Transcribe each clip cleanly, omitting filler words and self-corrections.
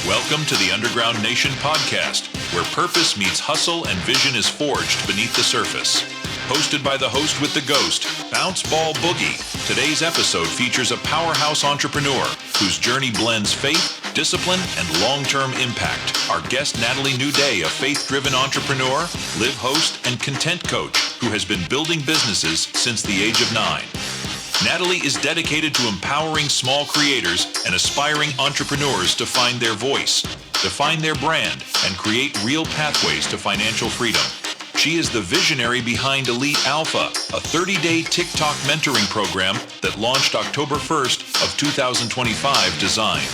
Welcome to the Underground Nation podcast, where purpose meets hustle and vision is forged beneath the surface. Hosted by the host with the ghost, Bounce Ball Boogie, today's episode features a powerhouse entrepreneur whose journey blends faith, discipline, and long-term impact. Our guest, Natalie NewDay's, a faith-driven entrepreneur, live host, and content coach who has been building businesses since the age of 9. Natalie is dedicated to empowering small creators and aspiring entrepreneurs to find their voice, define their brand, and create real pathways to financial freedom. She is the visionary behind Elite Alpha, a 30-day TikTok mentoring program that launched October 1st of 2025, designed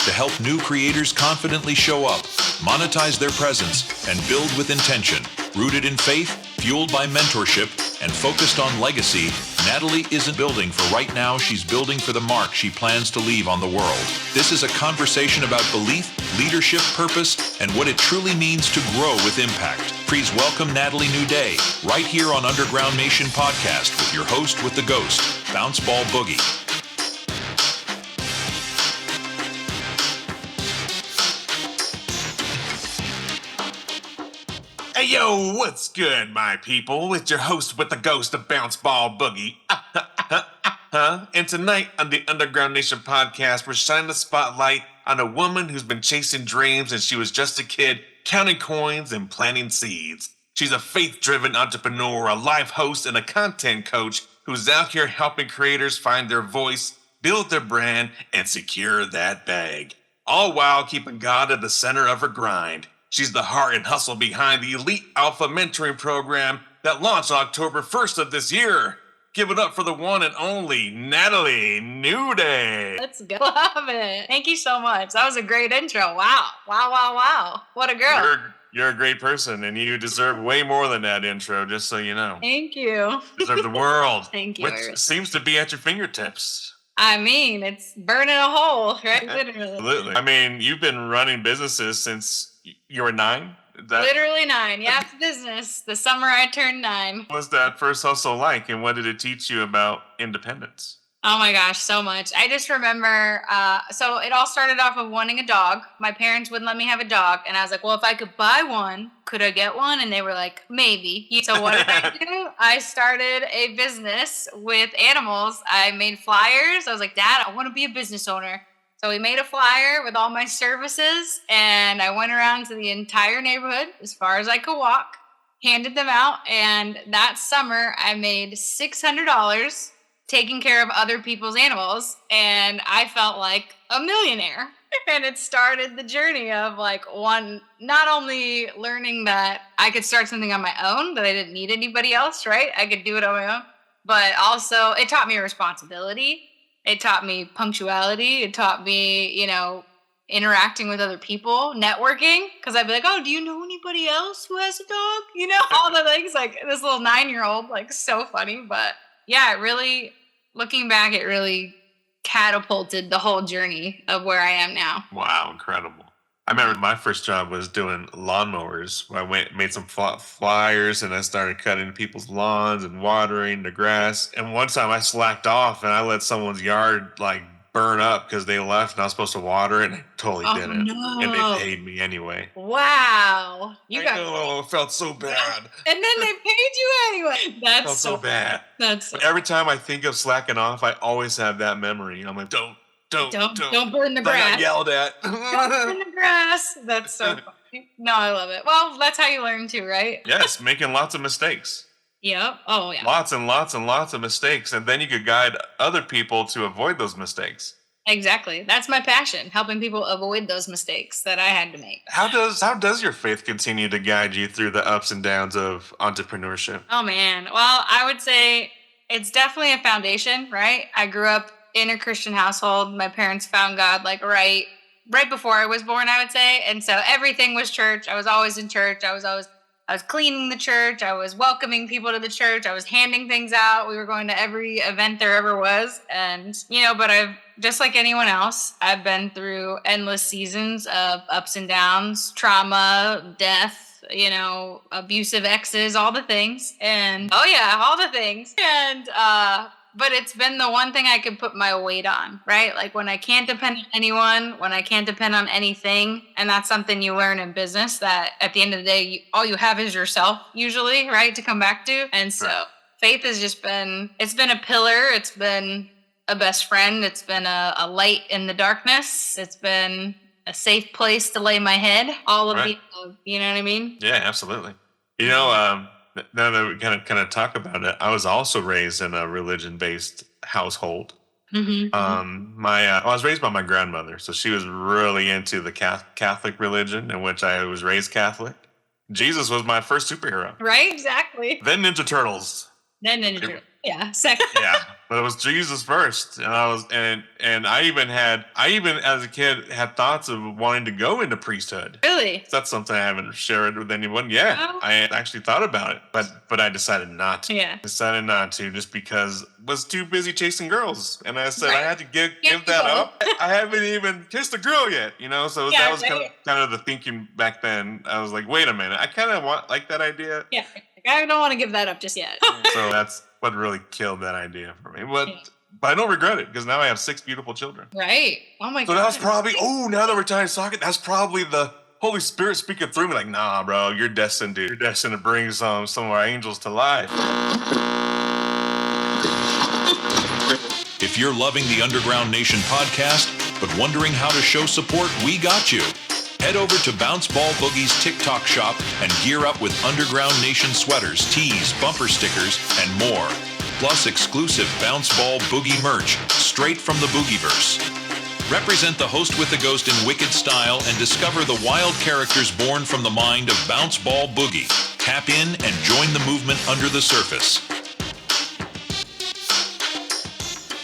to help new creators confidently show up, monetize their presence, and build with intention. Rooted in faith, fueled by mentorship, and focused on legacy, Natalie isn't building for right now, she's building for the mark she plans to leave on the world. This is a conversation about belief, leadership, purpose, and what it truly means to grow with impact. Please welcome Natalie NewDay's, right here on Underground Nation podcast with your host with the ghost, Bounce Ball Boogie. Hey yo, what's good, my people? It's your host with the ghost of Bounce Ball Boogie. And tonight on the Underground Nation podcast, we're shining the spotlight on a woman who's been chasing dreams since she was just a kid, counting coins and planting seeds. She's a faith-driven entrepreneur, a live host, and a content coach who's out here helping creators find their voice, build their brand, and secure that bag. All while keeping God at the center of her grind. She's the heart and hustle behind the Elite Alpha mentoring program that launched October 1st of this year. Give it up for the one and only Natalie NewDay's. Let's go. Love it. Thank you so much. That was a great intro. Wow. Wow. What a girl. You're a great person, and you deserve way more than that intro, just so you know. Thank you. You deserve the world. Thank you. Which seems to be at your fingertips. I mean, it's burning a hole, right? Literally. Absolutely. I mean, you've been running businesses since you were 9? Literally 9. Yeah, it's business. The summer I turned 9. What was that first hustle like, and what did it teach you about independence? Oh my gosh, so much. I just remember, so it all started off of wanting a dog. My parents wouldn't let me have a dog. And I was like, well, if I could buy one, could I get one? And they were like, maybe. So what did I do? I started a business with animals. I made flyers. I was like, Dad, I want to be a business owner. So we made a flyer with all my services, and I went around to the entire neighborhood as far as I could walk, handed them out, and that summer I made $600 taking care of other people's animals, and I felt like a millionaire. And it started the journey of not only learning that I could start something on my own, that I didn't need anybody else, right? I could do it on my own, but also it taught me responsibility. It taught me punctuality. It taught me, interacting with other people, networking. Because I'd be like, oh, do you know anybody else who has a dog? All the things, like this little 9-year-old, so funny. But yeah, looking back, it really catapulted the whole journey of where I am now. Wow, incredible. I remember my first job was doing lawnmowers. I made some flyers, and I started cutting people's lawns and watering the grass. And one time I slacked off and I let someone's yard burn up because they left and I was supposed to water it, and I totally didn't. No. And they paid me anyway. Wow. It felt so bad. And then they paid you anyway. That's felt so bad. But every time I think of slacking off, I always have that memory. I'm like, don't burn the grass. I got yelled at. Don't burn the grass. That's so funny. No, I love it. Well, that's how you learn too, right? Yes, making lots of mistakes. Yep. Oh, yeah. Lots and lots and lots of mistakes. And then you could guide other people to avoid those mistakes. Exactly. That's my passion, helping people avoid those mistakes that I had to make. How does your faith continue to guide you through the ups and downs of entrepreneurship? Oh, man. Well, I would say it's definitely a foundation, right? I grew up in a Christian household. My parents found God right before I was born, I would say. And so everything was church. I was always in church. I was cleaning the church. I was welcoming people to the church. I was handing things out. We were going to every event there ever was. And, but I've, just like anyone else, I've been through endless seasons of ups and downs, trauma, death, abusive exes, all the things. And, all the things. And, But it's been the one thing I could put my weight on, right? Like when I can't depend on anyone, when I can't depend on anything. And that's something you learn in business, that at the end of the day, all you have is yourself usually, right? To come back to. And so faith has just been, it's been a pillar. It's been a best friend. It's been a light in the darkness. It's been a safe place to lay my head. All of the above, you know what I mean? Yeah, absolutely. You know, now that we kind of talk about it, I was also raised in a religion-based household. Mm-hmm. I was raised by my grandmother, so she was really into the Catholic religion, in which I was raised Catholic. Jesus was my first superhero. Right, exactly. Then Ninja Turtles. Then Ninja Turtles. Yeah, second. Yeah, but it was Jesus first, and I even as a kid had thoughts of wanting to go into priesthood. Really? That's something I haven't shared with anyone. Yeah, I actually thought about it, but I decided not to. Yeah. Decided not to, just because I was too busy chasing girls, and I said I had to give that go. up. I haven't even kissed a girl yet, So that was right. kind of the thinking back then. I was like, wait a minute, I kind of like that idea. Yeah, I don't want to give that up just yet. So that's what really killed that idea for me. But I don't regret it, because now I have 6 beautiful children. Right. Oh my God. So that's probably, now that we're talking, that's probably the Holy Spirit speaking through me, like, nah, bro, you're destined to bring some of our angels to life. If you're loving the Underground Nation podcast, but wondering how to show support, we got you. Head over to Bounce Ball Boogie's TikTok shop and gear up with Underground Nation sweaters, tees, bumper stickers, and more. Plus exclusive Bounce Ball Boogie merch straight from the Boogieverse. Represent the host with the ghost in wicked style and discover the wild characters born from the mind of Bounce Ball Boogie. Tap in and join the movement under the surface.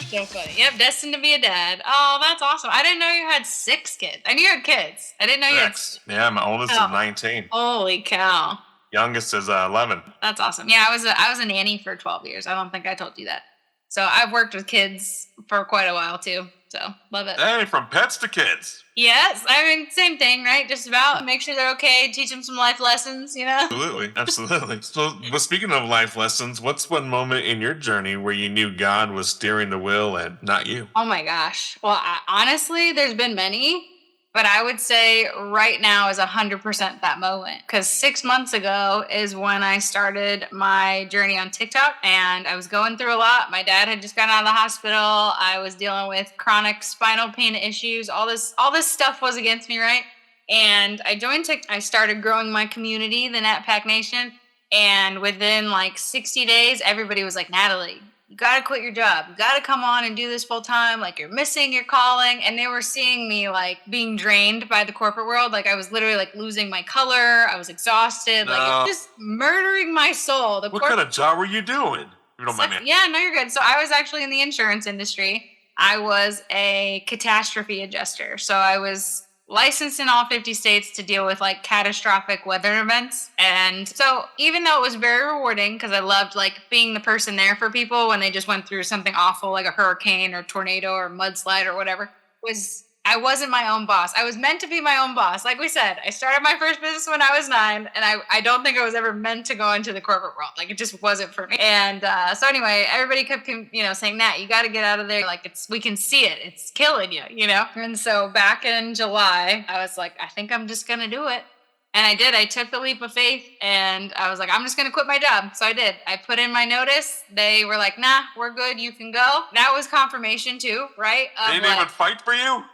So funny. Yep, destined to be a dad. Oh, that's awesome. I didn't know you had 6 kids. I knew you had kids. I didn't know you had 6. Yeah, my oldest is 19. Holy cow. Youngest is 11. That's awesome. Yeah, I was a nanny for 12 years. I don't think I told you that. So I've worked with kids for quite a while too. So love it. Hey, from pets to kids. Yes, I mean, same thing, right? Just about make sure they're okay, teach them some life lessons, Absolutely. So, but speaking of life lessons, what's one moment in your journey where you knew God was steering the wheel and not you? Oh my gosh. Well, honestly, there's been many, but I would say right now is 100% that moment. Because 6 months ago is when I started my journey on TikTok, and I was going through a lot. My dad had just gotten out of the hospital. I was dealing with chronic spinal pain issues. All this stuff was against me, right? And I joined TikTok. I started growing my community, the NatPack Nation. And within like 60 days, everybody was like, Natalie, you got to quit your job. You got to come on and do this full time. Like, you're missing your calling. And they were seeing me like being drained by the corporate world. Like, I was literally like losing my color. I was exhausted. Like, it was just murdering my soul. What kind of job were you doing? If you don't mind me. Yeah, no, you're good. So I was actually in the insurance industry. I was a catastrophe adjuster. So I was licensed in all 50 states to deal with like catastrophic weather events. And so even though it was very rewarding, because I loved like being the person there for people when they just went through something awful like a hurricane or tornado or mudslide or whatever, I wasn't my own boss. I was meant to be my own boss. Like we said, I started my first business when I was 9, and I don't think I was ever meant to go into the corporate world. Like, it just wasn't for me. And so anyway, everybody kept, saying, Nat, you got to get out of there. Like, we can see it. It's killing you, And so back in July, I was like, I think I'm just going to do it. And I did. I took the leap of faith, and I was like, I'm just going to quit my job. So I did. I put in my notice. They were like, nah, we're good. You can go. That was confirmation too, right? They didn't even fight for you?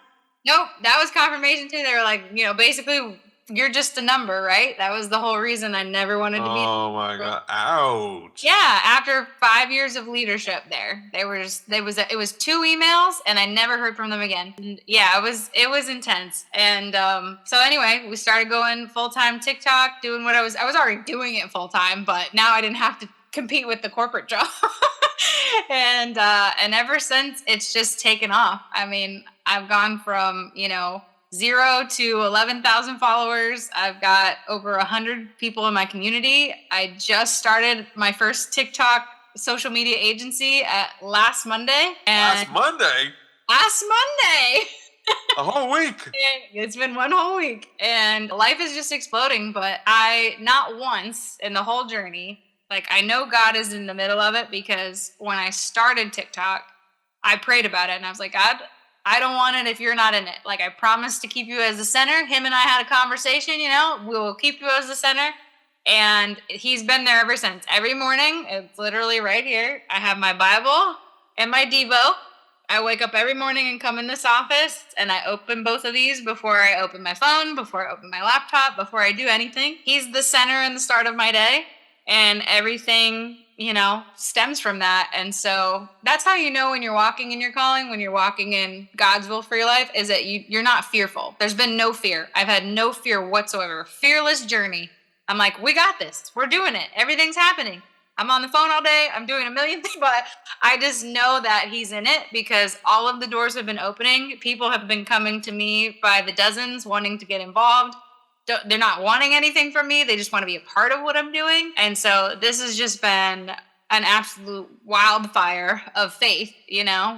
Nope. That was confirmation too. They were like, basically, you're just a number, right? That was the whole reason I never wanted to be. Oh my God. Ouch. Yeah. After 5 years of leadership there, it was 2 emails, and I never heard from them again. And yeah, it was intense. And so anyway, we started going full-time TikTok, doing what I was already doing it full-time, but now I didn't have to compete with the corporate job. And ever since, it's just taken off. I mean, I've gone from, 0 to 11,000 followers. I've got over 100 people in my community. I just started my first TikTok social media agency last Monday. Last Monday? A whole week. It's been 1 whole week. And life is just exploding. But I, not once in the whole journey Like, I know God is in the middle of it because when I started TikTok, I prayed about it and I was like, God, I don't want it if you're not in it. Like, I promised to keep you as the center. Him and I had a conversation, we will keep you as the center. And he's been there ever since. Every morning, it's literally right here. I have my Bible and my Devo. I wake up every morning and come in this office and I open both of these before I open my phone, before I open my laptop, before I do anything. He's the center and the start of my day, and everything, stems from that. And so that's how you know when you're walking in your calling, when you're walking in God's will for your life, is that you're not fearful. There's been no fear. I've had no fear whatsoever. Fearless journey. I'm like, we got this. We're doing it. Everything's happening. I'm on the phone all day. I'm doing a million things, but I just know that he's in it because all of the doors have been opening. People have been coming to me by the dozens wanting to get involved. They're not wanting anything from me. They just want to be a part of what I'm doing. And so this has just been an absolute wildfire of faith.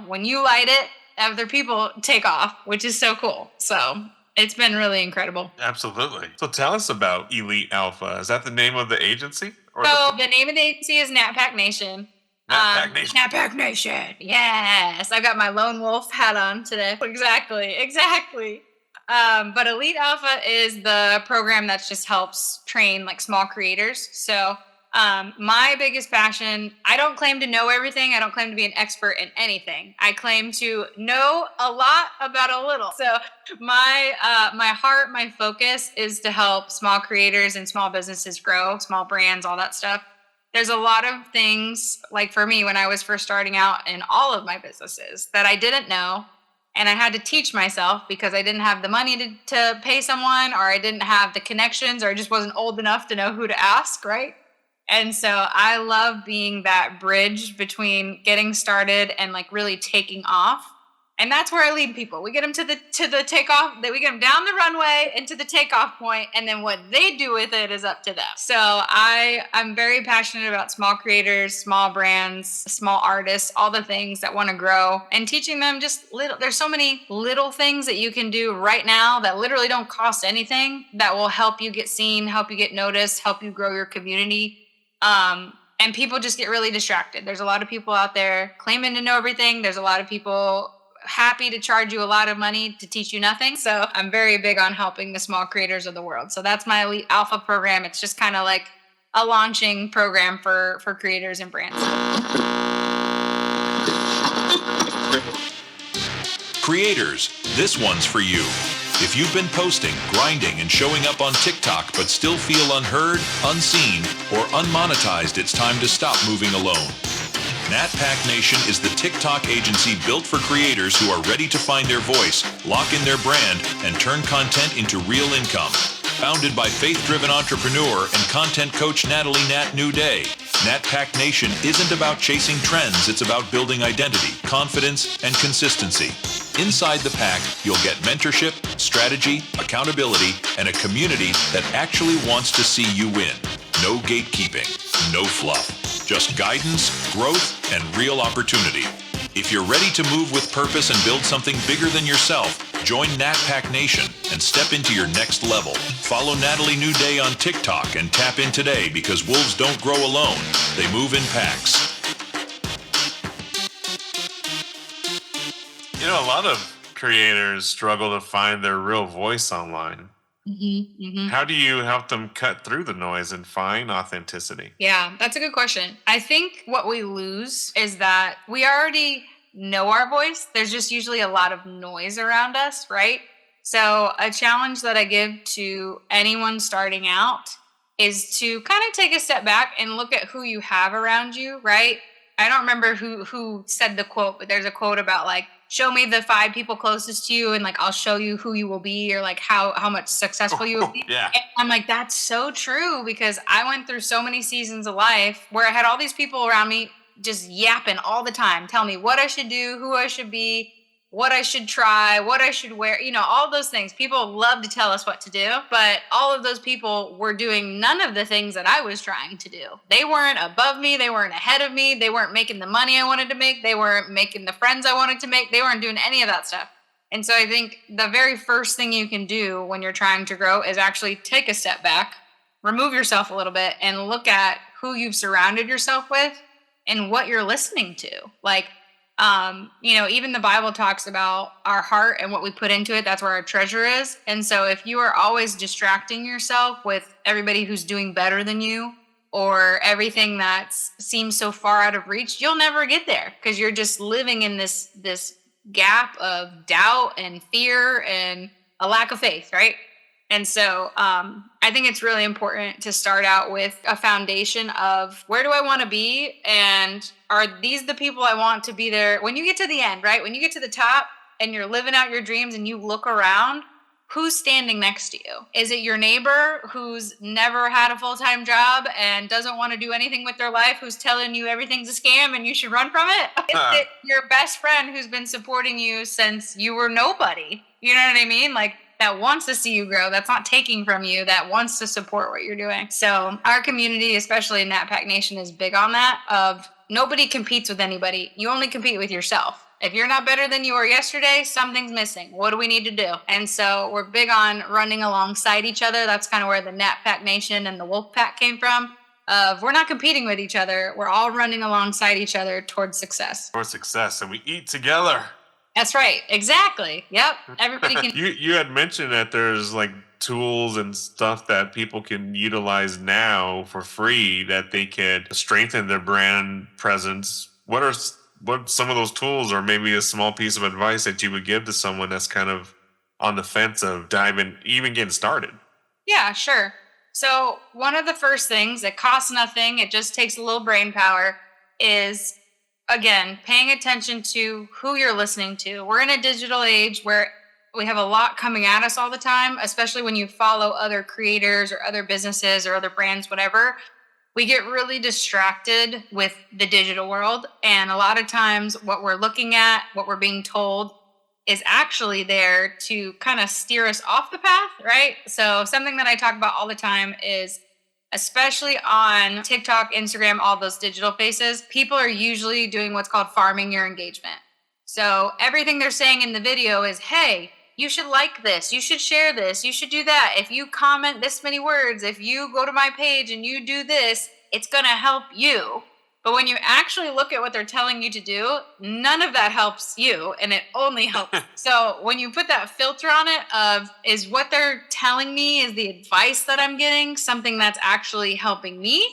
When you light it, other people take off, which is so cool. So it's been really incredible. Absolutely. So tell us about Elite Alpha. Is that the name of the agency? So the name of the agency is NatPack Nation. NatPack Nation. NatPack Nation. Yes. I've got my lone wolf hat on today. Exactly. But Elite Alpha is the program that just helps train like small creators. So my biggest passion, I don't claim to know everything. I don't claim to be an expert in anything. I claim to know a lot about a little. So my heart, my focus is to help small creators and small businesses grow, small brands, all that stuff. There's a lot of things, like for me, when I was first starting out in all of my businesses that I didn't know. And I had to teach myself because I didn't have the money to pay someone, or I didn't have the connections, or I just wasn't old enough to know who to ask, right? And so I love being that bridge between getting started and like really taking off. And that's where I lead people. We get them to the takeoff, that we get them down the runway and to the takeoff point, and then what they do with it is up to them. So I'm very passionate about small creators, small brands, small artists, all the things that want to grow, and teaching them just there's so many little things that you can do right now that literally don't cost anything that will help you get seen, help you get noticed, help you grow your community. And people just get really distracted. There's a lot of people out there claiming to know everything. There's a lot of people happy to charge you a lot of money to teach you nothing. So I'm very big on helping the small creators of the world. So that's my Elite Alpha program. It's just kind of like a launching program for creators and brands. Creators, this one's for you. If you've been posting, grinding, and showing up on TikTok but still feel unheard, unseen, or unmonetized, it's time to stop moving alone. NatPack Nation is the TikTok agency built for creators who are ready to find their voice, lock in their brand, and turn content into real income. Founded by faith-driven entrepreneur and content coach Natalie NewDay's, NatPack Nation isn't about chasing trends, it's about building identity, confidence, and consistency. Inside the pack, you'll get mentorship, strategy, accountability, and a community that actually wants to see you win. No gatekeeping, no fluff. Just guidance, growth, and real opportunity. If you're ready to move with purpose and build something bigger than yourself, join NatPack Nation and step into your next level. Follow Natalie NewDay's on TikTok and tap in today, because wolves don't grow alone. They move in packs. A lot of creators struggle to find their real voice online. Mm-hmm, mm-hmm. How do you help them cut through the noise and find authenticity? Yeah, that's a good question. I think what we lose is that we already know our voice. There's just usually a lot of noise around us, right? So a challenge that I give to anyone starting out is to kind of take a step back and look at who you have around you, right? I don't remember who said the quote, but there's a quote about like, show me the 5 people closest to you and like I'll show you who you will be, or like how much successful you will be. Yeah. And I'm like, that's so true, because I went through so many seasons of life where I had all these people around me just yapping all the time, tell me what I should do, who I should be, what I should try, what I should wear, all those things. People love to tell us what to do, but all of those people were doing none of the things that I was trying to do. They weren't above me. They weren't ahead of me. They weren't making the money I wanted to make. They weren't making the friends I wanted to make. They weren't doing any of that stuff. And so I think the very first thing you can do when you're trying to grow is actually take a step back, remove yourself a little bit, and look at who you've surrounded yourself with and what you're listening to. Like, even the Bible talks about our heart and what we put into it. That's where our treasure is. And so if you are always distracting yourself with everybody who's doing better than you or everything that seems so far out of reach, you'll never get there because you're just living in this gap of doubt and fear and a lack of faith, right? And so I think it's really important to start out with a foundation of where do I want to be? And are these the people I want to be there? When you get to the end, right? When you get to the top and you're living out your dreams and you look around, who's standing next to you? Is it your neighbor who's never had a full-time job and doesn't want to do anything with their life, who's telling you everything's a scam and you should run from it? Is it your best friend who's been supporting you since you were nobody? You know what I mean? Like, that wants to see you grow, that's not taking from you, that wants to support what you're doing. So our community, especially in Nat Pack Nation, is big on that of nobody competes with anybody. You only compete with yourself. If you're not better than you were yesterday, something's missing. What do we need to do? And so we're big on running alongside each other. That's kind of where the Nat Pack Nation and the Wolf Pack came from. We're not competing with each other. We're all running alongside each other towards success. Towards success, and we eat together. That's right. Exactly. Yep. Everybody can. You had mentioned that there's like tools and stuff that people can utilize now for free that they could strengthen their brand presence. What some of those tools, or maybe a small piece of advice that you would give to someone that's kind of on the fence of even getting started? Yeah, sure. So one of the first things that costs nothing, it just takes a little brain power, is again, paying attention to who you're listening to. We're in a digital age where we have a lot coming at us all the time, especially when you follow other creators or other businesses or other brands, whatever. We get really distracted with the digital world. And a lot of times what we're looking at, what we're being told, is actually there to kind of steer us off the path, right? So something that I talk about all the time is, especially on TikTok, Instagram, all those digital faces, people are usually doing what's called farming your engagement. So everything they're saying in the video is, hey, you should like this, you should share this, you should do that. If you comment this many words, if you go to my page and you do this, it's going to help you. But when you actually look at what they're telling you to do, none of that helps you, and it only helps. So when you put that filter on it of, is what they're telling me, is the advice that I'm getting something that's actually helping me,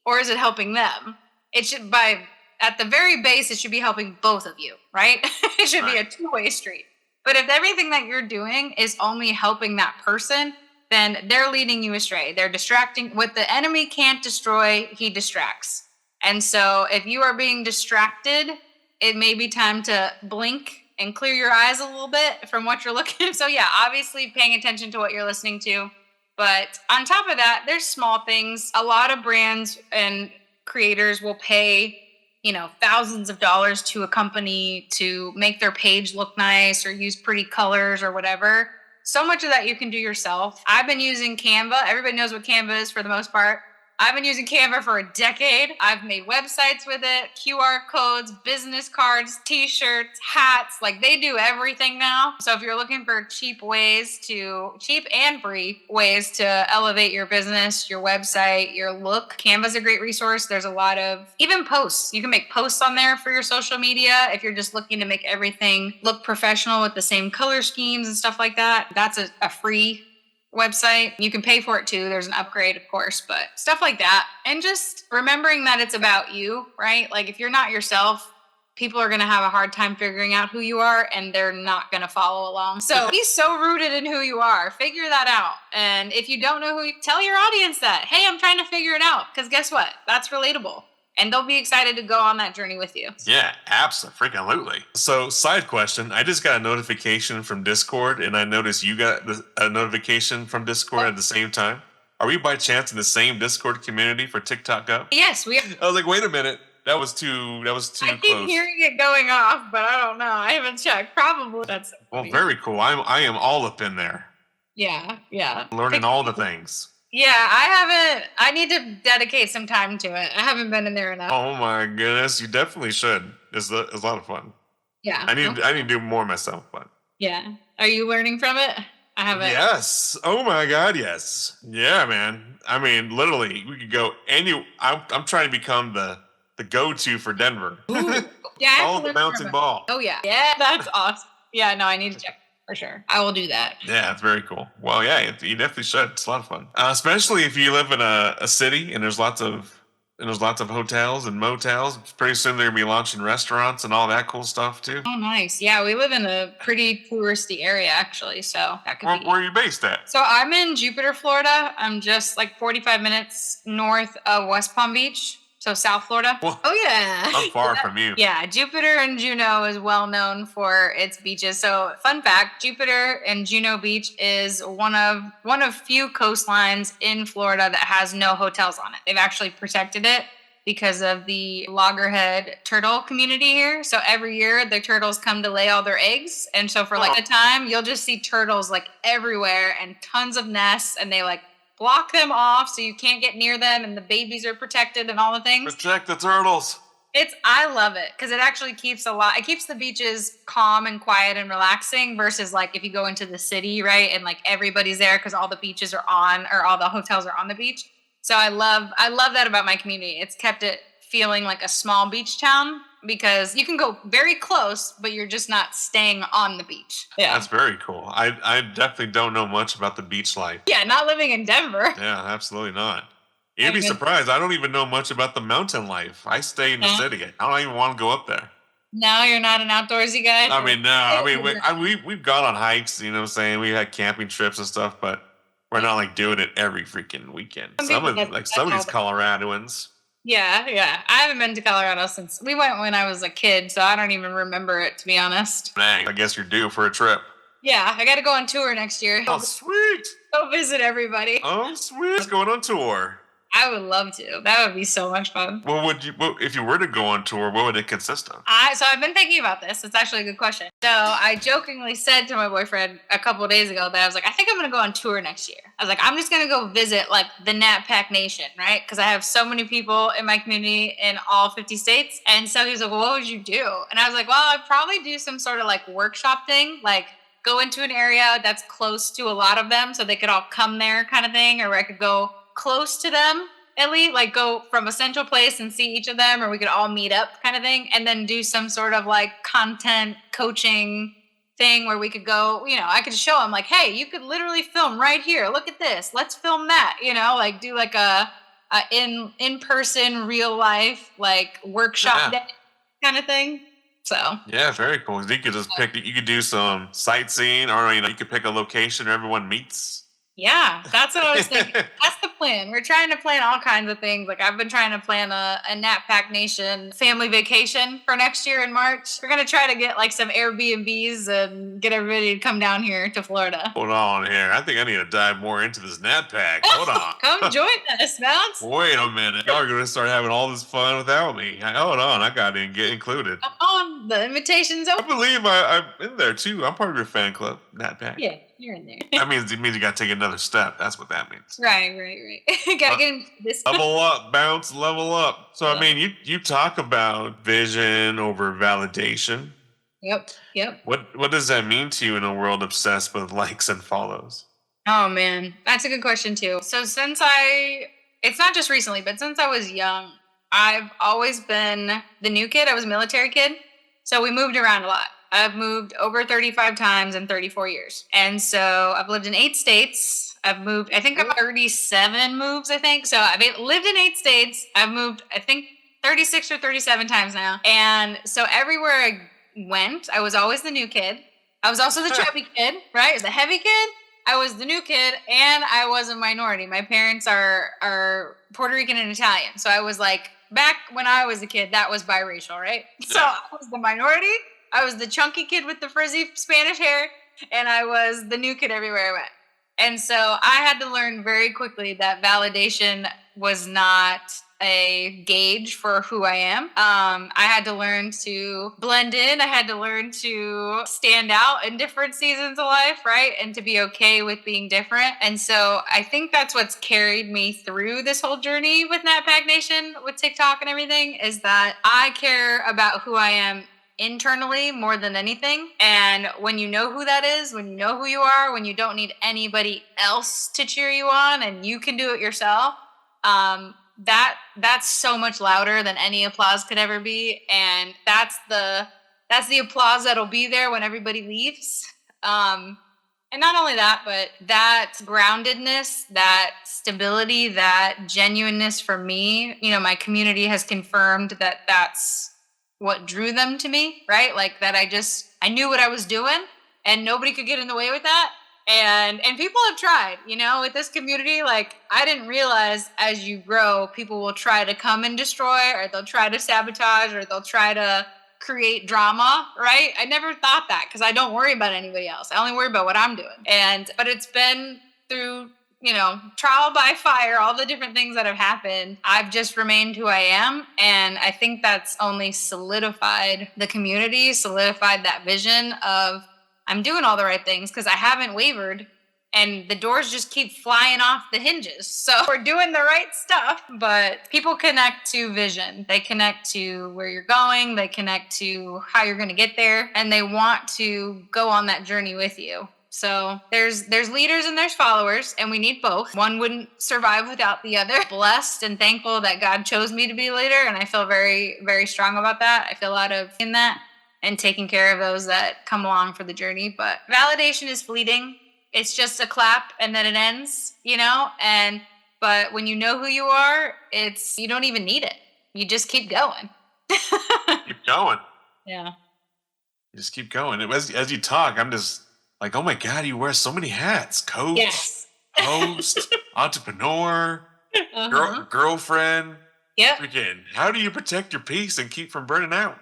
or is it helping them? It should, at the very base, it should be helping both of you, right? It should be a two-way street. But if everything that you're doing is only helping that person, then they're leading you astray. They're distracting. What the enemy can't destroy, he distracts. And so if you are being distracted, it may be time to blink and clear your eyes a little bit from what you're looking at. So yeah, obviously paying attention to what you're listening to. But on top of that, there's small things. A lot of brands and creators will pay, thousands of dollars to a company to make their page look nice or use pretty colors or whatever. So much of that you can do yourself. I've been using Canva. Everybody knows what Canva is for the most part. I've been using Canva for a decade. I've made websites with it, QR codes, business cards, t-shirts, hats, like they do everything now. So if you're looking for cheap and free ways to elevate your business, your website, your look, Canva's a great resource. There's a lot of, even posts. You can make posts on there for your social media if you're just looking to make everything look professional with the same color schemes and stuff like that. That's a free website. You can pay for it too. There's an upgrade, of course, but stuff like that. And just remembering that it's about you, right? Like if you're not yourself, people are going to have a hard time figuring out who you are and they're not going to follow along. So be so rooted in who you are. Figure that out. And if you don't know tell your audience that, hey, I'm trying to figure it out. Because guess what? That's relatable. And they'll be excited to go on that journey with you. Yeah, absolutely. So, side question. I just got a notification from Discord, and I noticed you got a notification from Discord at the same time. Are we by chance in the same Discord community for TikTok Up? Yes, we are. I was like, wait a minute. That was too close. I keep hearing it going off, but I don't know. I haven't checked. Probably. That's well, very cool. I am all up in there. Yeah. Learning all the things. Yeah, I need to dedicate some time to it. I haven't been in there enough. Oh my goodness, you definitely should. It's a lot of fun. Yeah. I need to do more myself, but. Yeah. Are you learning from it? I haven't. Yes. Oh my God. Yes. Yeah, man. I mean, literally, we could go I'm trying to become the go-to for Denver. Ooh. Yeah, I have Follow to the learn more bouncing about ball. it. Oh yeah. Yeah, that's awesome. Yeah, no, I need to check for sure. I will do that. Yeah, it's very cool. Well, yeah, you definitely should. It's a lot of fun, especially if you live in a city and there's lots of hotels and motels. Pretty soon they're gonna be launching restaurants and all that cool stuff too. Oh, nice. Yeah, we live in a pretty touristy area actually, so that could be. Where are you based at? So I'm in Jupiter, Florida. I'm just like 45 minutes north of West Palm Beach, so South Florida. Well, Oh yeah. I'm far from you. Yeah, Jupiter and Juneau is well known for its beaches. So, fun fact, Jupiter and Juneau Beach is one of few coastlines in Florida that has no hotels on it. They've actually protected it because of the loggerhead turtle community here. So every year the turtles come to lay all their eggs. And so for like a time, you'll just see turtles like everywhere and tons of nests, and they like block them off so you can't get near them, and the babies are protected and all the things. Protect the turtles. I love it because it actually keeps it keeps the beaches calm and quiet and relaxing versus like if you go into the city, right? And like everybody's there because all the beaches are on, or all the hotels are on the beach. So I love that about my community. It's kept it feeling like a small beach town because you can go very close, but you're just not staying on the beach. Yeah. That's very cool. I definitely don't know much about the beach life. Yeah, not living in Denver. Yeah, absolutely not. You'd be surprised. I don't even know much about the mountain life. I stay in the city. I don't even want to go up there. No, you're not an outdoorsy guy? I mean, no. I mean, we've gone on hikes, you know what I'm saying? We had camping trips and stuff, but we're not like doing it every freaking weekend. Some of these Coloradoans. Yeah. I haven't been to Colorado since we went when I was a kid, so I don't even remember it, to be honest. Dang, I guess you're due for a trip. Yeah, I got to go on tour next year. Oh, sweet. Go visit everybody. Oh, sweet. Going on tour. I would love to. That would be so much fun. If you were to go on tour, what would it consist of? So I've been thinking about this. It's actually a good question. So I jokingly said to my boyfriend a couple of days ago that I was like, I think I'm going to go on tour next year. I was like, I'm just going to go visit like the NatPack Nation, right? Because I have so many people in my community in all 50 states. And so he was like, well, what would you do? And I was like, well, I'd probably do some sort of like workshop thing, like go into an area that's close to a lot of them so they could all come there kind of thing. Or I could go close to them, at least, like go from a central place and see each of them, or we could all meet up kind of thing, and then do some sort of like content coaching thing where we could go, I could show them like, hey, you could literally film right here. Look at this. Let's film that, like do like a in-person real life, like workshop day kind of thing. So yeah, very cool. You could just you could do some sightseeing, or you could pick a location where everyone meets. Yeah, that's what I was thinking. That's the plan. We're trying to plan all kinds of things. Like I've been trying to plan a NatPack Nation family vacation for next year in March. We're going to try to get like some Airbnbs and get everybody to come down here to Florida. Hold on here. I think I need to dive more into this NatPack. Hold on. Come join us, Bounce. Wait a minute. Y'all are going to start having all this fun without me. Hold on. I got to get included. Come on. The invitation's open. I believe I'm in there too. I'm part of your fan club, NatPack. Yeah. You're in there. That means you got to take another step. That's what that means. Right. Gotta get into this. Level up, Bounce, level up. So, I mean, you talk about vision over validation. Yep. What does that mean to you in a world obsessed with likes and follows? Oh, man. That's a good question, too. So it's not just recently, but since I was young, I've always been the new kid. I was a military kid. So we moved around a lot. I've moved over 35 times in 34 years. And so I've lived in 8 states. I've moved, I think I'm 37 moves, I think. So I've lived in 8 states. I've moved, I think, 36 or 37 times now. And so everywhere I went, I was always the new kid. I was also the chubby kid, right? I was the heavy kid. I was the new kid, and I was a minority. My parents are Puerto Rican and Italian. So I was like, back when I was a kid, that was biracial, right? So I was the minority. I was the chunky kid with the frizzy Spanish hair, and I was the new kid everywhere I went. And so I had to learn very quickly that validation was not a gauge for who I am. I had to learn to blend in. I had to learn to stand out in different seasons of life, right? And to be okay with being different. And so I think that's what's carried me through this whole journey with NatPack Nation, with TikTok and everything, is that I care about who I am internally more than anything. And when you know who that is, when you know who you are, when you don't need anybody else to cheer you on and you can do it yourself, that's so much louder than any applause could ever be. And that's the applause that'll be there when everybody leaves. And not only that, but that groundedness, that stability, that genuineness for me, my community has confirmed that that's what drew them to me, right? Like that I knew what I was doing and nobody could get in the way with that. And people have tried, with this community. Like, I didn't realize as you grow, people will try to come and destroy, or they'll try to sabotage, or they'll try to create drama, right? I never thought that because I don't worry about anybody else. I only worry about what I'm doing. But it's been through, trial by fire, all the different things that have happened. I've just remained who I am. And I think that's only solidified the community, solidified that vision of I'm doing all the right things because I haven't wavered. And the doors just keep flying off the hinges. So we're doing the right stuff, but people connect to vision. They connect to where you're going. They connect to how you're going to get there. And they want to go on that journey with you. So there's leaders and there's followers, and we need both. One wouldn't survive without the other. Blessed and thankful that God chose me to be a leader. And I feel very, very strong about that. I feel a lot of in that and taking care of those that come along for the journey. But validation is fleeting. It's just a clap and then it ends, but when you know who you are, you don't even need it. You just keep going. Keep going. Yeah. You just keep going. As you talk, I'm just like, oh my God, you wear so many hats. Coach, yes. Host, entrepreneur, girlfriend. Yep. Freaking, how do you protect your peace and keep from burning out?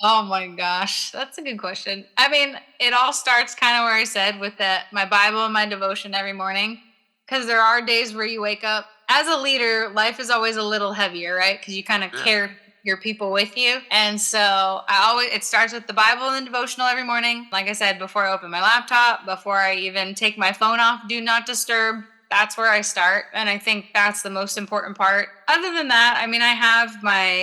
Oh my gosh, that's a good question. I mean, it all starts kind of where I said with my Bible and my devotion every morning, because there are days where you wake up. As a leader, life is always a little heavier, right? Because you kind of carry your people with you. And so it starts with the Bible and the devotional every morning. Like I said, before I open my laptop, before I even take my phone off, do not disturb. That's where I start. And I think that's the most important part. Other than that, I mean, I have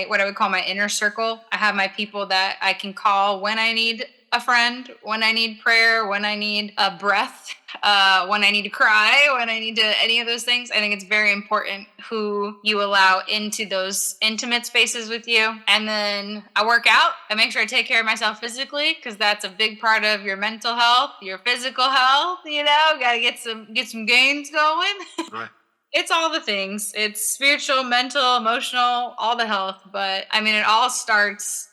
what I would call my inner circle. I have my people that I can call when I need a friend, when I need prayer, when I need a breath, when I need to cry, when I need to any of those things. I think it's very important who you allow into those intimate spaces with you. And then I work out. I make sure I take care of myself physically, because that's a big part of your mental health, your physical health. Got to get some gains going. Right. It's all the things. It's spiritual, mental, emotional, all the health. But I mean, it all starts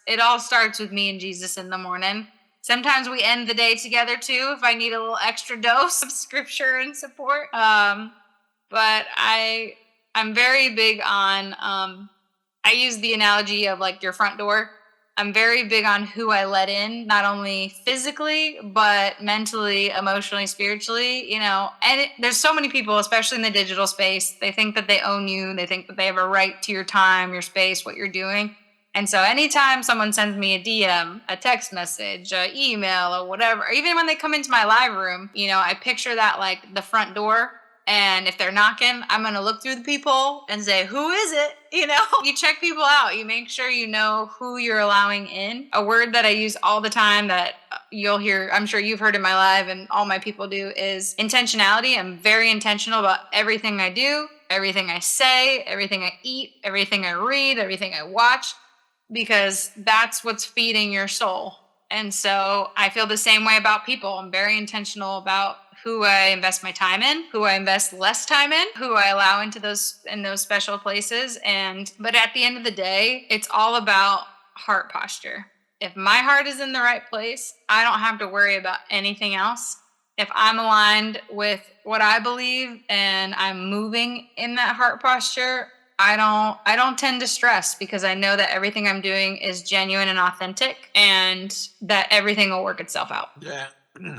with me and Jesus in the morning. Sometimes we end the day together too, if I need a little extra dose of scripture and support. But I'm very big on, I use the analogy of like your front door. I'm very big on who I let in, not only physically, but mentally, emotionally, spiritually, and there's so many people, especially in the digital space, they think that they own you. They think that they have a right to your time, your space, what you're doing. And so anytime someone sends me a DM, a text message, an email, or whatever, or even when they come into my live room, I picture that like the front door. And if they're knocking, I'm going to look through the people and say, who is it? You check people out. You make sure you know who you're allowing in. A word that I use all the time that you'll hear, I'm sure you've heard in my live and all my people do, is intentionality. I'm very intentional about everything I do, everything I say, everything I eat, everything I read, everything I watch, because that's what's feeding your soul. And so I feel the same way about people. I'm very intentional about who I invest my time in, who I invest less time in, who I allow into those special places. But at the end of the day, it's all about heart posture. If my heart is in the right place, I don't have to worry about anything else. If I'm aligned with what I believe and I'm moving in that heart posture, I don't tend to stress, because I know that everything I'm doing is genuine and authentic, and that everything will work itself out. Yeah,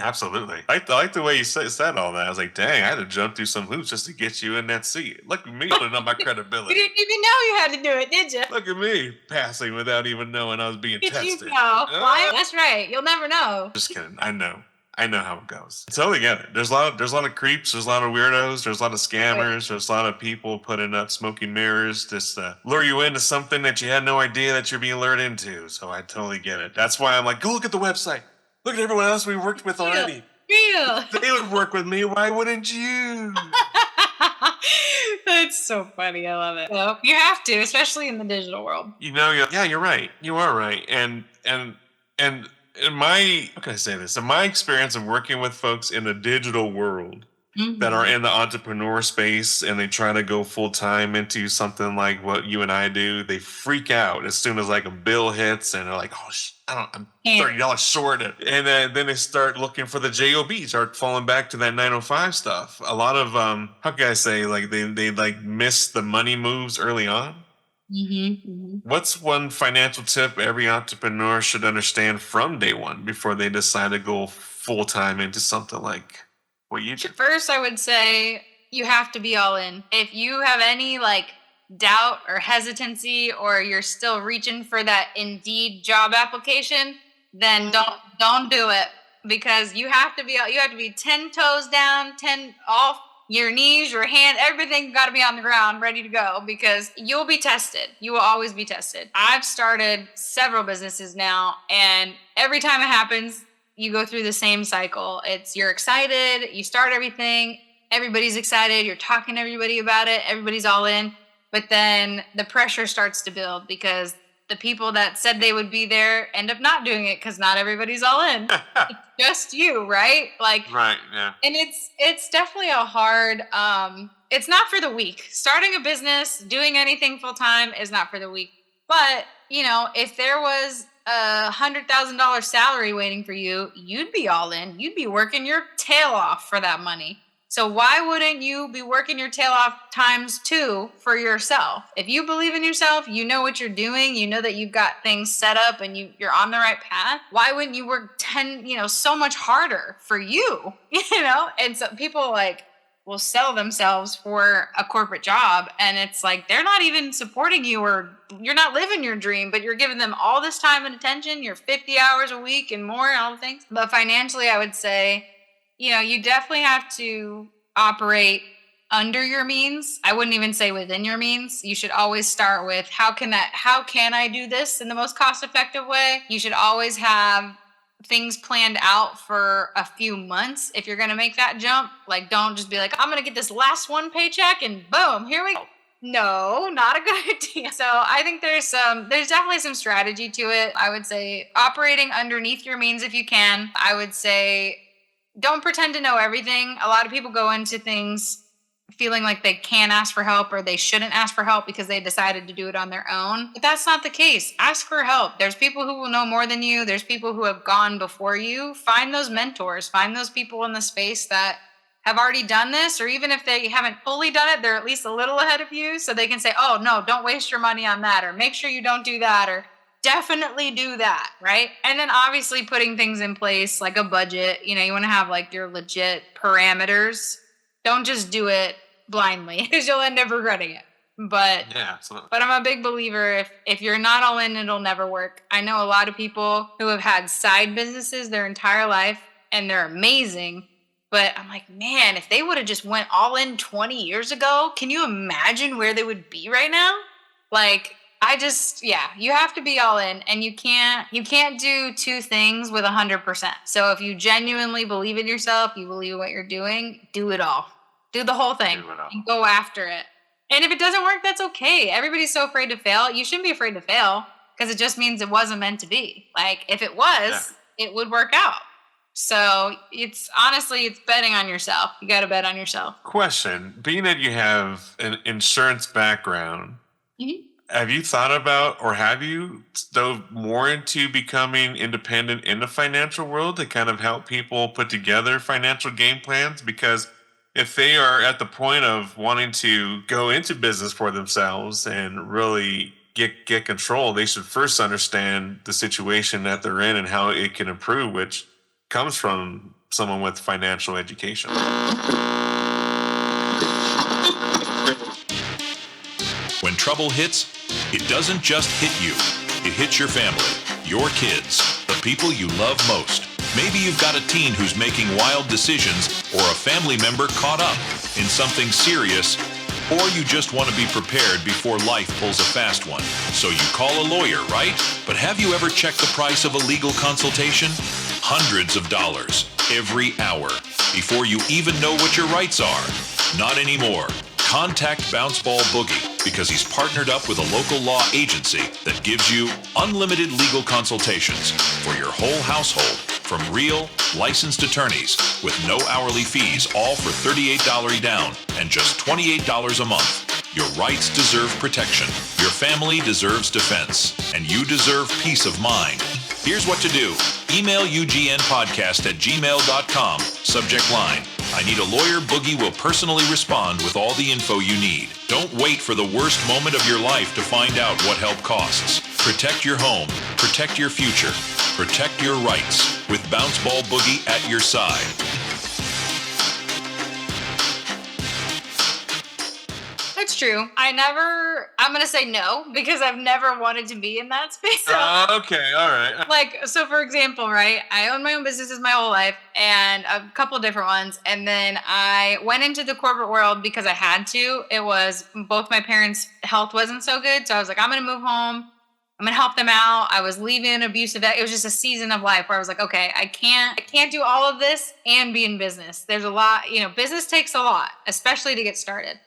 absolutely. I like the way you said all that. I was like, dang, I had to jump through some hoops just to get you in that seat. Look at me putting up my credibility. You didn't even know you had to do it, did you? Look at me passing without even knowing I was being tested. You know. That's right. You'll never know. Just kidding. I know. I know how it goes. I totally get it. There's a lot of creeps. There's a lot of weirdos. There's a lot of scammers. There's a lot of people putting up smoking mirrors just to lure you into something that you had no idea that you're being lured into. So I totally get it. That's why I'm like, go look at the website. Look at everyone else we worked with already. Real. They would work with me. Why wouldn't you? That's so funny. I love it. So you have to, especially in the digital world. You're right. You are right. And in my, how can I say this? In my experience of working with folks in the digital world that are in the entrepreneur space and they try to go full time into something like what you and I do, they freak out as soon as like a bill hits and they're like, oh, I'm $30 short. And then they start looking for the JOB, start falling back to that 905 stuff. A lot of, how can I say, like they like miss the money moves early on. What's one financial tip every entrepreneur should understand from day one before they decide to go full time into something like what you do? First, I would say you have to be all in. If you have any like doubt or hesitancy, or you're still reaching for that Indeed job application, then don't do it, because you have to be 10 toes down, 10 off. Your knees, your hand, everything got to be on the ground, ready to go, because you'll be tested. You will always be tested. I've started several businesses now, and every time it happens, you go through the same cycle. You're excited, you start everything, everybody's excited, you're talking to everybody about it, everybody's all in, but then the pressure starts to build because the people that said they would be there end up not doing it because not everybody's all in. It's just you, right? Like, right, yeah. And it's definitely a hard, it's not for the weak. Starting a business, doing anything full time is not for the weak. But, if there was a $100,000 salary waiting for you, you'd be all in. You'd be working your tail off for that money. So why wouldn't you be working your tail off ×2 for yourself? If you believe in yourself, you know what you're doing, you know that you've got things set up and you're on the right path. Why wouldn't you work so much harder for you? And so people will sell themselves for a corporate job, and it's like they're not even supporting you, or you're not living your dream, but you're giving them all this time and attention. You're 50 hours a week and more and all the things. But financially, I would say, you definitely have to operate under your means. I wouldn't even say within your means. You should always start with how can I do this in the most cost-effective way? You should always have things planned out for a few months if you're going to make that jump. Like, don't just be like, I'm going to get this last one paycheck and boom, here we go. No, not a good idea. So I think there's definitely some strategy to it. I would say operating underneath your means if you can. I would say don't pretend to know everything. A lot of people go into things feeling like they can't ask for help or they shouldn't ask for help because they decided to do it on their own. But that's not the case. Ask for help. There's people who will know more than you. There's people who have gone before you. Find those mentors. Find those people in the space that have already done this, or even if they haven't fully done it, they're at least a little ahead of you, so they can say, oh, no, don't waste your money on that, or make sure you don't do that, or definitely do that, right? And then obviously putting things in place like a budget. You want to have like your legit parameters. Don't just do it blindly because you'll end up regretting it. But yeah, absolutely. But I'm a big believer if you're not all in, it'll never work. I know a lot of people who have had side businesses their entire life and they're amazing. But I'm like, man, if they would have just went all in 20 years ago, can you imagine where they would be right now? Like, you have to be all in, and you can't do two things with 100%. So if you genuinely believe in yourself, you believe in what you're doing, do it all. Do the whole thing and go after it. And if it doesn't work, that's okay. Everybody's so afraid to fail. You shouldn't be afraid to fail because it just means it wasn't meant to be. Like, if it was, it would work out. So it's betting on yourself. You got to bet on yourself. Question, being that you have an insurance background, have you thought about, or have you dove more into becoming independent in the financial world to kind of help people put together financial game plans? Because if they are at the point of wanting to go into business for themselves and really get control, they should first understand the situation that they're in and how it can improve, which comes from someone with financial education. When trouble hits, it doesn't just hit you. It hits your family, your kids, the people you love most. Maybe you've got a teen who's making wild decisions or a family member caught up in something serious, or you just want to be prepared before life pulls a fast one. So you call a lawyer, right? But have you ever checked the price of a legal consultation? Hundreds of dollars every hour before you even know what your rights are. Not anymore. Contact Bounce Ball Boogie because he's partnered up with a local law agency that gives you unlimited legal consultations for your whole household from real, licensed attorneys with no hourly fees, all for $38 down and just $28 a month. Your rights deserve protection. Your family deserves defense. And you deserve peace of mind. Here's what to do. Email ugnpodcast@gmail.com. Subject line: I need a lawyer. Boogie will personally respond with all the info you need. Don't wait for the worst moment of your life to find out what help costs. Protect your home. Protect your future. Protect your rights with Bounce Ball Boogie at your side. That's true. I'm going to say no because I've never wanted to be in that space. So, Okay, all right. so for example, right, I owned my own businesses my whole life and a couple of different ones. And then I went into the corporate world because I had to. It was both my parents' health wasn't so good. So I was like, I'm going to move home. I'm going to help them out. I was leaving an abusive. It was just a season of life where I was like, okay, I can't do all of this and be in business. There's a lot, business takes a lot, especially to get started.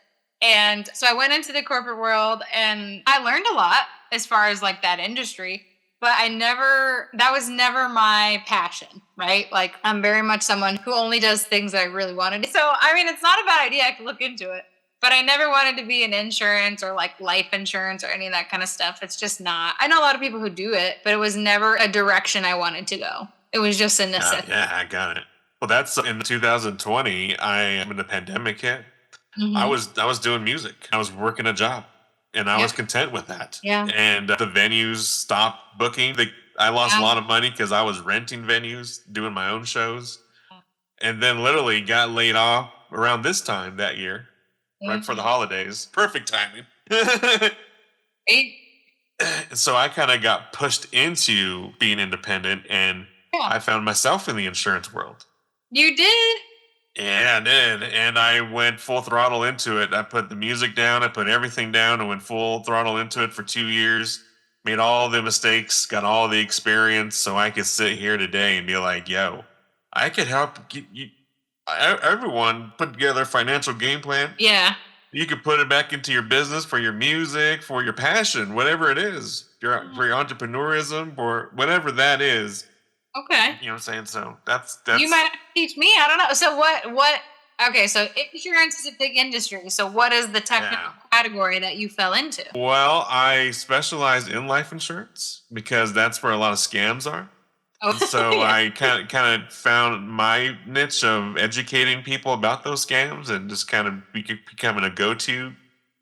And so I went into the corporate world and I learned a lot as far as like that industry, but that was never my passion, right? Like I'm very much someone who only does things that I really want to do. So, I mean, it's not a bad idea. I could look into it, but I never wanted to be in insurance or like life insurance or any of that kind of stuff. It's just not. I know a lot of people who do it, but it was never a direction I wanted to go. It was just a necessity. Yeah, I got it. Well, that's in 2020. When the pandemic hit, Mm-hmm. I was doing music. I was working a job, and I was content with that. Yeah. And the venues stopped booking. I lost a lot of money because I was renting venues, doing my own shows, and then literally got laid off around this time that year, right for the holidays. Perfect timing. So I kind of got pushed into being independent, and I found myself in the insurance world. You did? Yeah, I did. And I went full throttle into it. I put the music down, I put everything down, and went full throttle into it for 2 years. Made all the mistakes, got all the experience, so I could sit here today and be like, yo, I could help everyone put together a financial game plan. Yeah. You could put it back into your business for your music, for your passion, whatever it is, for your entrepreneurism, or whatever that is. Okay. You know what I'm saying? So that's you might have to teach me. I don't know. So what okay, so insurance is a big industry. So what is the technical category that you fell into? Well, I specialize in life insurance because that's where a lot of scams are. Oh, So I kind of found my niche of educating people about those scams and just kind of becoming a go-to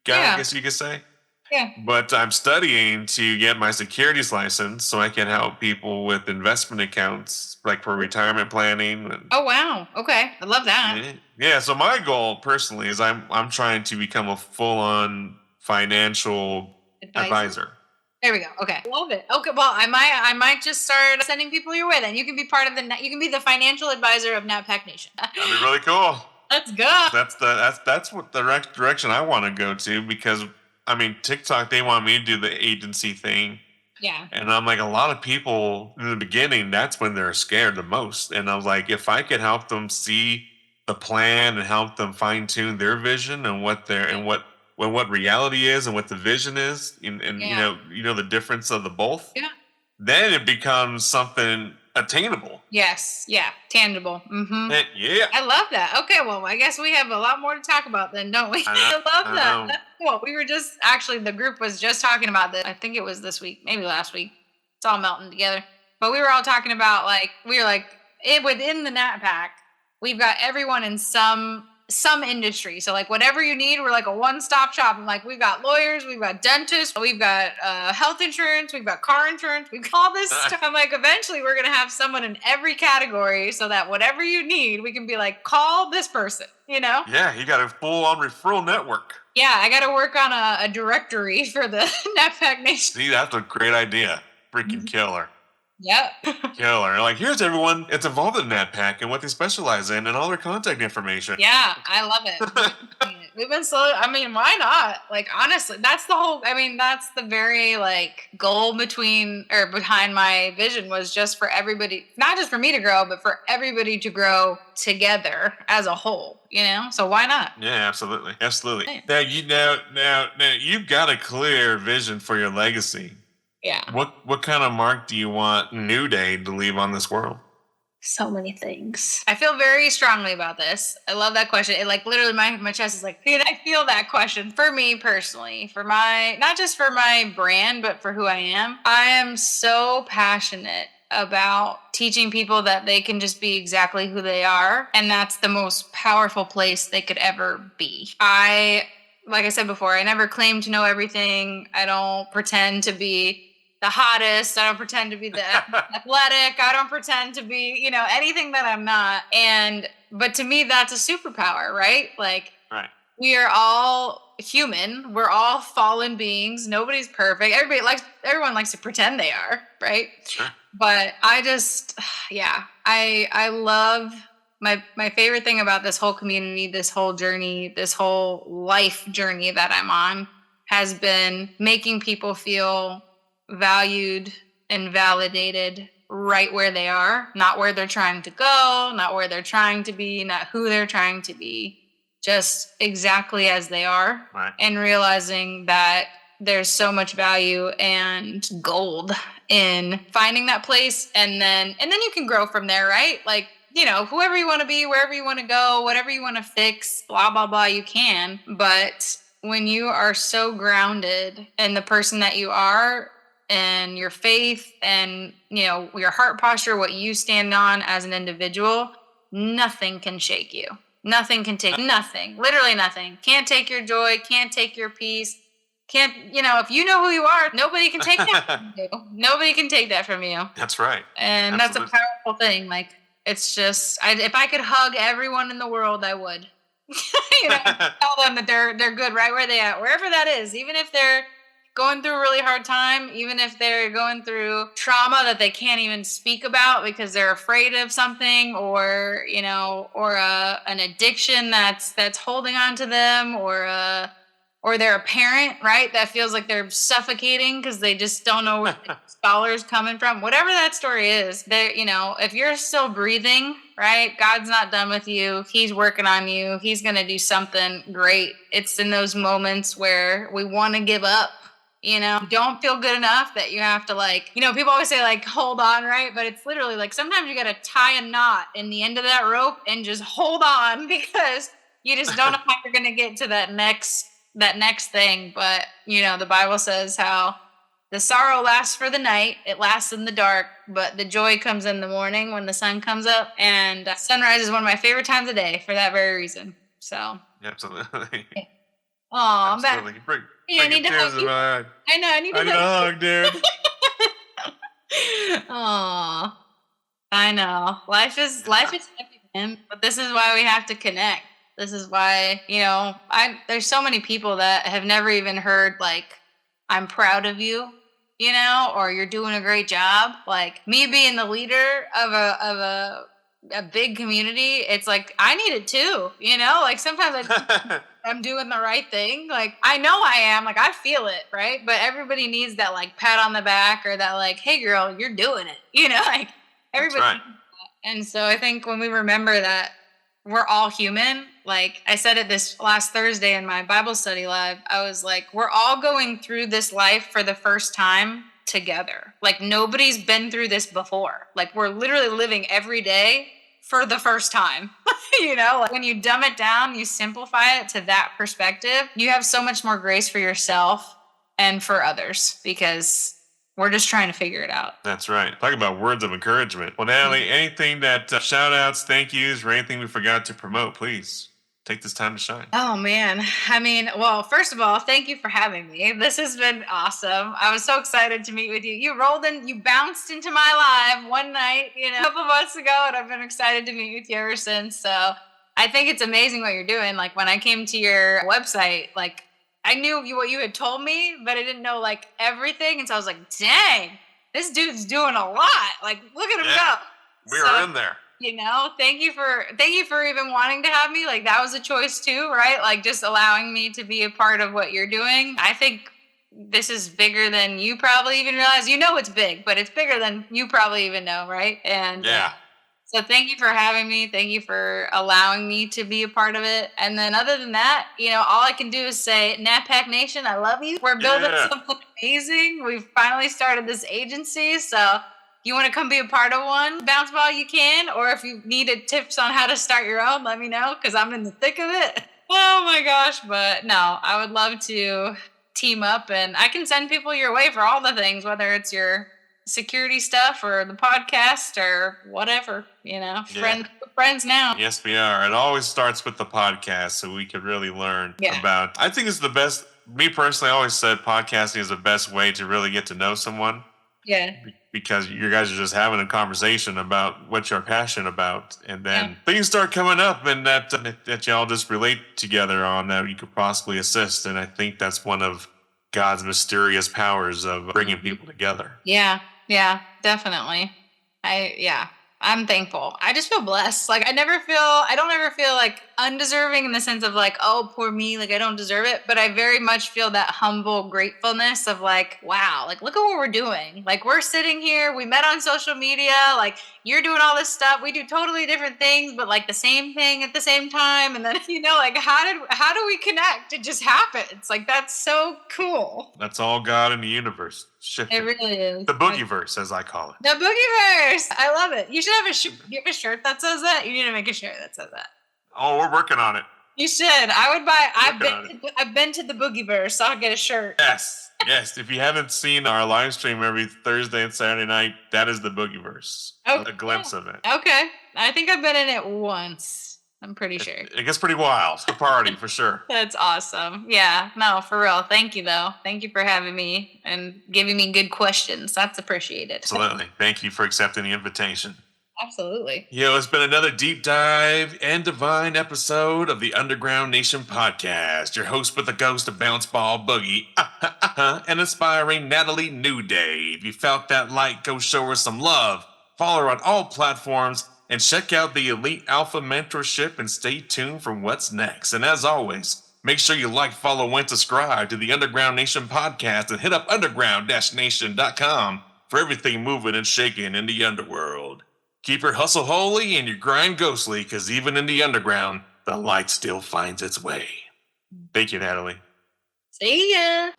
guy, I guess you could say. Yeah. But I'm studying to get my securities license so I can help people with investment accounts, like for retirement planning. Oh wow. Okay. I love that. Yeah. So my goal personally is I'm trying to become a full-on financial advisor. There we go. Okay. Love it. Okay. Well, I might just start sending people your way then. You can be part of you can be the financial advisor of NatPack Nation. That'd be really cool. Let's go. That's what the direction I want to go to because I mean, TikTok, they want me to do the agency thing. Yeah. And I'm like, a lot of people in the beginning, that's when they're scared the most. And I was like, if I could help them see the plan and help them fine tune their vision and what reality is and what the vision is, and you know the difference of the both. Yeah. Then it becomes something attainable. Yes. Yeah. Tangible. Mm-hmm. Yeah. I love that. Okay. Well, I guess we have a lot more to talk about then, don't we? I love that. That's cool. We were the group was just talking about this. I think it was this week, maybe last week. It's all melting together. But we were all talking about within the Nat Pack, we've got everyone in some industry. So like whatever you need, we're like a one-stop shop. And like we've got lawyers, we've got dentists, we've got health insurance, we've got car insurance, we've got all this stuff. I'm like, eventually we're gonna have someone in every category so that whatever you need, we can be like, call this person, Yeah, you got a full-on referral network. Yeah, I got to work on a directory for the NatPack Nation. See, that's a great idea. Freaking killer. Yep. Killer. Like, here's everyone that's involved in that pack and what they specialize in and all their contact information. Yeah, I love it. We've been slowly, I mean, why not? Like, honestly, that's the whole, I mean, that's the very, like, goal behind my vision was just for everybody, not just for me to grow, but for everybody to grow together as a whole, So why not? Yeah, absolutely. Absolutely. Yeah. Now you've got a clear vision for your legacy. Yeah. What kind of mark do you want New Day to leave on this world? So many things. I feel very strongly about this. I love that question. It like literally my chest is like, I feel that question for me personally, for my, not just for my brand, but for who I am. I am so passionate about teaching people that they can just be exactly who they are. And that's the most powerful place they could ever be. Like I said before, I never claim to know everything. I don't pretend to be the hottest. I don't pretend to be the athletic. I don't pretend to be, anything that I'm not. But to me, that's a superpower, right? Like, Right. We are all human. We're all fallen beings. Nobody's perfect. Everyone likes to pretend they are, right? Sure. But I just, yeah, I love my favorite thing about this whole community, this whole journey, this whole life journey that I'm on has been making people feel valued and validated right where they are, not where they're trying to go, not where they're trying to be, not who they're trying to be, just exactly as they are. Right. And realizing that there's so much value and gold in finding that place, and then you can grow from there, right? Like, whoever you want to be, wherever you want to go, whatever you want to fix, blah blah blah, you can. But when you are so grounded in the person that you are and your faith and, your heart posture, what you stand on as an individual, nothing can shake you. Nothing can take nothing, literally nothing. Can't take your joy, can't take your peace. Can't, if you know who you are, nobody can take that from you. Nobody can take that from you. That's right. And Absolutely. That's a powerful thing. Like, it's just, if I could hug everyone in the world, I would. Tell them that they're good right where they at, wherever that is, even if they're going through a really hard time, even if they're going through trauma that they can't even speak about because they're afraid of something, or an addiction that's holding on to them, or they're a parent, right, that feels like they're suffocating because they just don't know where the scholar's coming from. Whatever that story is, if you're still breathing, right, God's not done with you. He's working on you. He's going to do something great. It's in those moments where we want to give up. You don't feel good enough that you have to people always say hold on, right? But it's literally sometimes you got to tie a knot in the end of that rope and just hold on because you just don't know how you're going to get to that next thing. But, the Bible says how the sorrow lasts for the night. It lasts in the dark, but the joy comes in the morning when the sun comes up. And sunrise is one of my favorite times of day for that very reason. So. Absolutely. Oh, I'm back. I need to hug you. I know. I need to hug, dude. Aw, I know. Life is heavy, man. But this is why we have to connect. This is why there's so many people that have never even heard I'm proud of you, or you're doing a great job. Like me being the leader of a big community, it's I need it too. Sometimes I'm doing the right thing. I know I am. I feel it, right? But everybody needs that pat on the back, or that hey girl, you're doing it. Everybody. That's right. And so I think when we remember that we're all human, I said it this last Thursday in my Bible study live, I was we're all going through this life for the first time together. Nobody's been through this before. We're literally living every day for the first time. When you dumb it down, you simplify it to that perspective, you have so much more grace for yourself and for others because we're just trying to figure it out. That's right. Talk about words of encouragement. Well, Natalie, anything that shout outs, thank yous, or anything we forgot to promote, please take this time to shine. Oh, man. Well, first of all, thank you for having me. This has been awesome. I was so excited to meet with you. You bounced into my live one night, a couple months ago, and I've been excited to meet with you ever since. So I think it's amazing what you're doing. When I came to your website, I knew what you had told me, but I didn't know everything. And so I was dang, this dude's doing a lot. Like, look at him go. We are in there. Thank you for even wanting to have me. Like, that was a choice too, right? Like, just allowing me to be a part of what you're doing. I think this is bigger than you probably even realize. It's big, but it's bigger than you probably even know, right? And so thank you for having me. Thank you for allowing me to be a part of it. And then other than that, all I can do is say, NatPack Nation, I love you. We're building something amazing. We've finally started this agency. So you want to come be a part of one, Bounce Ball, you can. Or if you needed tips on how to start your own, let me know, because I'm in the thick of it. Oh my gosh. But no, I would love to team up, and I can send people your way for all the things, whether it's your security stuff or the podcast or whatever, friends now. Yes, we are. It always starts with the podcast, so we can really learn about. I think it's the best. Me personally, I always said podcasting is the best way to really get to know someone. Yeah. Because you guys are just having a conversation about what you're passionate about, and then things start coming up, and that y'all just relate together on that you could possibly assist. And I think that's one of God's mysterious powers of bringing people together. Yeah, definitely. I'm thankful. I just feel blessed. Like, I don't ever feel like undeserving in the sense of like, oh, poor me, like I don't deserve it. But I very much feel that humble gratefulness of like, wow, like look at what we're doing. Like, we're sitting here, we met on social media, like you're doing all this stuff. We do totally different things, but like the same thing at the same time. And then, like how do we connect? It just happens. Like, that's so cool. That's all God in the universe. Shifting. It really is. The boogieverse, as I call it. The boogieverse. I love it. You should have you have a shirt that says that. You need to make a shirt that says that. Oh, we're working on it. You should. I would buy. I've been to the boogieverse. So I'll get a shirt. Yes. If you haven't seen our live stream every Thursday and Saturday night, that is the boogieverse. Oh, a glimpse of it. Okay. I think I've been in it once. I'm pretty sure. It gets pretty wild. It's a party for sure. That's awesome. Yeah. No, for real. Thank you, though. Thank you for having me and giving me good questions. That's appreciated. Absolutely. Thank you for accepting the invitation. Absolutely. It's been another deep dive and divine episode of the Underground Nation podcast. Your host with the ghost of Bounce Ball Boogie and inspiring Natalie NewDay. If you felt that light, go show her some love. Follow her on all platforms and check out the Elite Alpha Mentorship and stay tuned for what's next. And as always, make sure you like, follow, and subscribe to the Underground Nation podcast and hit up underground-nation.com for everything moving and shaking in the underworld. Keep your hustle holy and your grind ghostly, because even in the underground, the light still finds its way. Thank you, Natalie. See ya.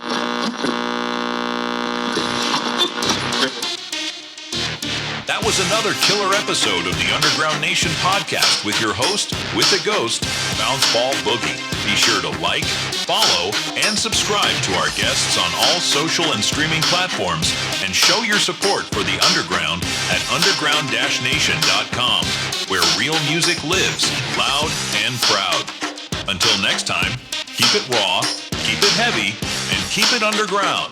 That was another killer episode of the Underground Nation podcast with your host, with the ghost, Bounce Ball Boogie. Be sure to like, follow, and subscribe to our guests on all social and streaming platforms, and show your support for the Underground at underground-nation.com, where real music lives, loud and proud. Until next time, keep it raw, keep it heavy, and keep it underground.